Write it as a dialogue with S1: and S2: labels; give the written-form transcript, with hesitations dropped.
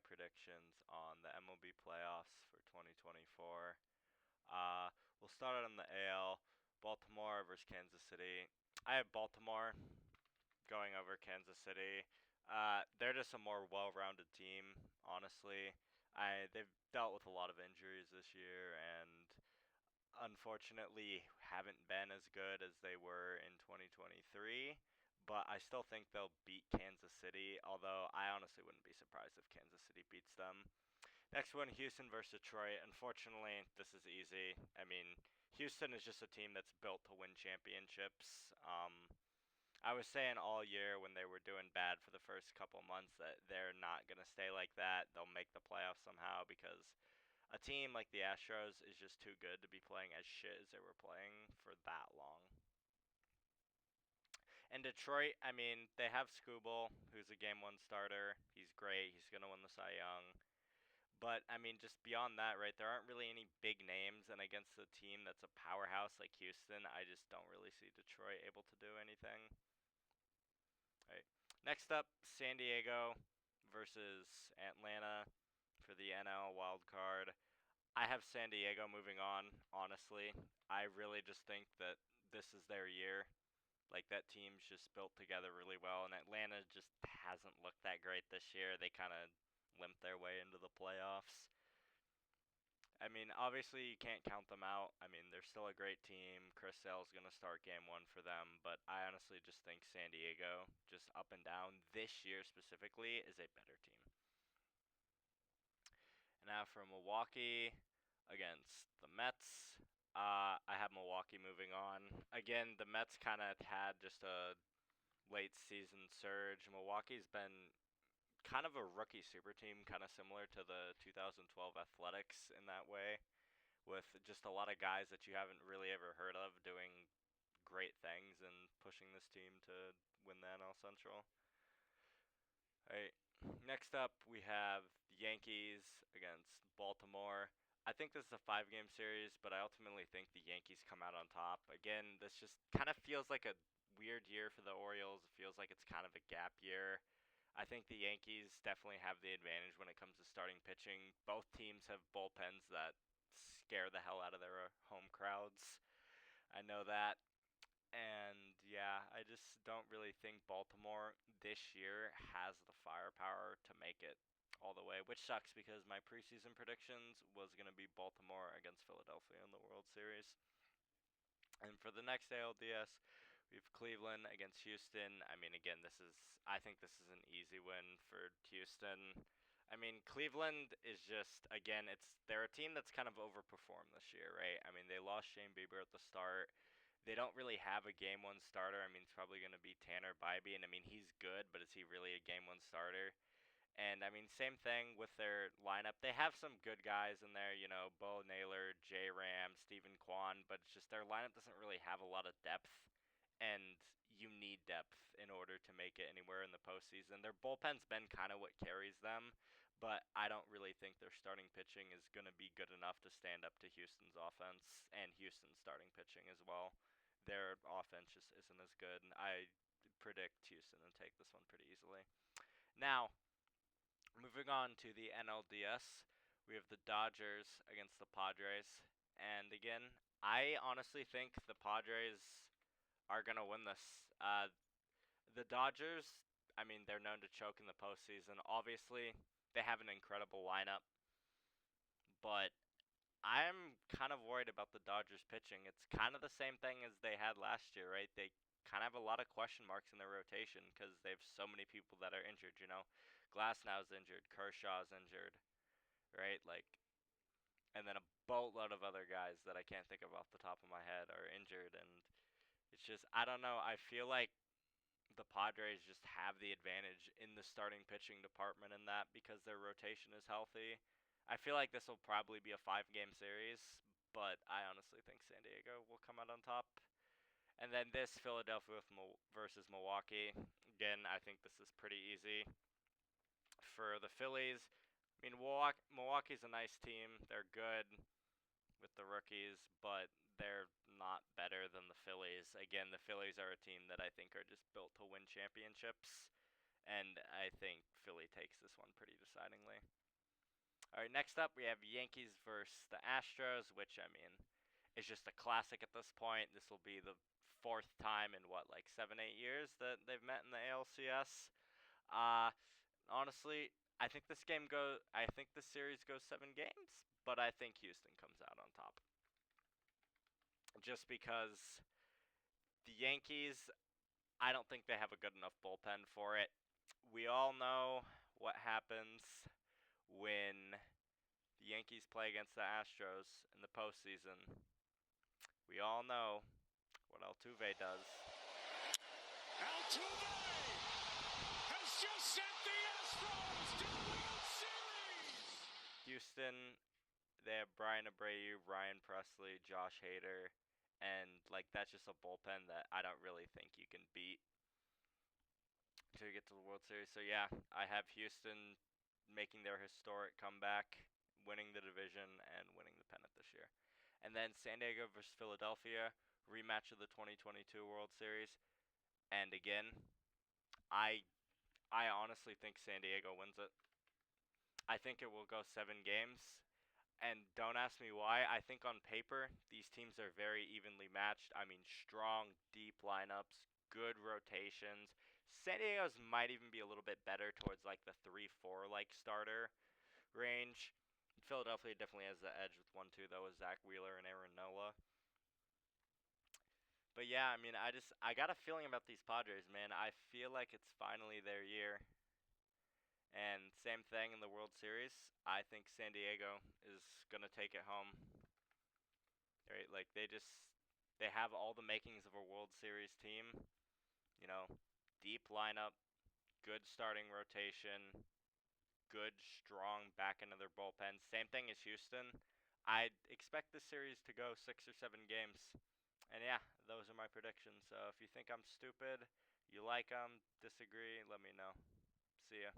S1: predictions on the MLB playoffs for 2024. We'll start out on the AL. Baltimore versus Kansas City. I have Baltimore going over Kansas City. They're just a more well-rounded team, honestly. They've dealt with a lot of injuries this year, and unfortunately haven't been as good as they were in 2023. But I still think they'll beat Kansas City, although I honestly wouldn't be surprised if Kansas City beats them. Next one, Houston versus Detroit. Unfortunately, this is easy. I mean, Houston is just a team that's built to win championships. I was saying all year when they were doing bad for the first couple months that they're not going to stay like that. They'll make the playoffs somehow because a team like the Astros is just too good to be playing as shit as they were playing for that long. And Detroit, I mean, they have Skubal, who's a game one starter. He's great. He's going to win the Cy Young. But, I mean, just beyond that, right, there aren't really any big names. And against a team that's a powerhouse like Houston, I just don't really see Detroit able to do anything. Right. Next up, San Diego versus Atlanta for the NL wild card. I have San Diego moving on, honestly. I really just think that this is their year. Like, that team's just built together really well, and Atlanta just hasn't looked that great this year. They kind of limped their way into the playoffs. I mean, obviously, you can't count them out. I mean, they're still a great team. Chris Sale's going to start game one for them, but I honestly just think San Diego, just up and down, this year specifically, is a better team. And now for Milwaukee against the Mets. I have Milwaukee moving on. Again, the Mets kind of had just a late season surge. Milwaukee's been kind of a rookie super team, kind of similar to the 2012 Athletics in that way, with just a lot of guys that you haven't really ever heard of doing great things and pushing this team to win the NL Central. All right. Next up, we have the Yankees against Baltimore. I think this is a 5 game series, but I ultimately think the Yankees come out on top. Again, this just kind of feels like a weird year for the Orioles. It feels like it's kind of a gap year. I think the Yankees definitely have the advantage when it comes to starting pitching. Both teams have bullpens that scare the hell out of their home crowds. I know that. And yeah, I just don't really think Baltimore this year has the firepower to make it all the way, which sucks because my preseason predictions was going to be Baltimore against Philadelphia in the World Series. And for the next ALDS, we have Cleveland against Houston. I mean, again, I think this is an easy win for Houston. I mean, Cleveland is just, again, they're a team that's kind of overperformed this year, right? I mean, they lost Shane Bieber at the start. They don't really have a game one starter. I mean, it's probably going to be Tanner Bybee, and I mean, he's good, but is he really a game one starter? And I mean, same thing with their lineup. They have some good guys in there, Bo Naylor, J Ram, Stephen Kwan, but it's just their lineup doesn't really have a lot of depth, and you need depth in order to make it anywhere in the postseason. Their bullpen's been kind of what carries them, but I don't really think their starting pitching is going to be good enough to stand up to Houston's offense and Houston's starting pitching as well. Their offense just isn't as good, and I predict Houston to take this one pretty easily. Now, moving on to the NLDS, we have the Dodgers against the Padres. And again, I honestly think the Padres are going to win this. The Dodgers, I mean, they're known to choke in the postseason. Obviously, they have an incredible lineup, but I'm kind of worried about the Dodgers pitching. It's kind of the same thing as they had last year, right? They kind of have a lot of question marks in their rotation because they have so many people that are injured, Glasnow's injured, Kershaw's injured, right? Like, and then a boatload of other guys that I can't think of off the top of my head are injured, and it's just, I don't know. I feel like the Padres just have the advantage in the starting pitching department in that because their rotation is healthy. I feel like this will probably be a 5 game series, but I honestly think San Diego will come out on top. And then this Philadelphia versus Milwaukee. Again, I think this is pretty easy. For the Phillies, I mean, Milwaukee's a nice team. They're good with the rookies, but they're not better than the Phillies. Again, the Phillies are a team that I think are just built to win championships. and I think Philly takes this one pretty decidingly. All right, next up we have Yankees versus the Astros, which I mean is just a classic at this point. This will be the fourth time in what, like 7-8 years that they've met in the ALCS. Uh, honestly, I think this series goes 7 games, but I think Houston comes out on top. Just because the Yankees, I don't think they have a good enough bullpen for it. We all know what happens when the Yankees play against the Astros in the postseason. We all know what Altuve does.
S2: Altuve has just sent the Astros to the World Series!
S1: Houston, they have Brian Abreu, Ryan Presley, Josh Hader, and like that's just a bullpen that I don't really think you can beat to get to the World Series. So yeah, I have Houston making their historic comeback, winning the division and winning the pennant this year. And then San Diego versus Philadelphia, rematch of the 2022 World Series. And again, I I honestly think San Diego wins it. I think it will go 7 games. And don't ask me why. I think on paper, these teams are very evenly matched. I mean, strong, deep lineups, good rotations. San Diego's might even be a little bit better towards like the 3-4 like starter range. Philadelphia definitely has the edge with 1-2 though, with Zach Wheeler and Aaron Nola. But yeah, I mean, I got a feeling about these Padres, man. I feel like it's finally their year. And same thing in the World Series. I think San Diego is gonna take it home. Right? Like they have all the makings of a World Series team. You know, deep lineup, good starting rotation, good strong back end of their bullpen. Same thing as Houston. I expect this series to go 6 or 7 games. And yeah, those are my predictions. So if you think I'm stupid, you like them, disagree, let me know. See ya.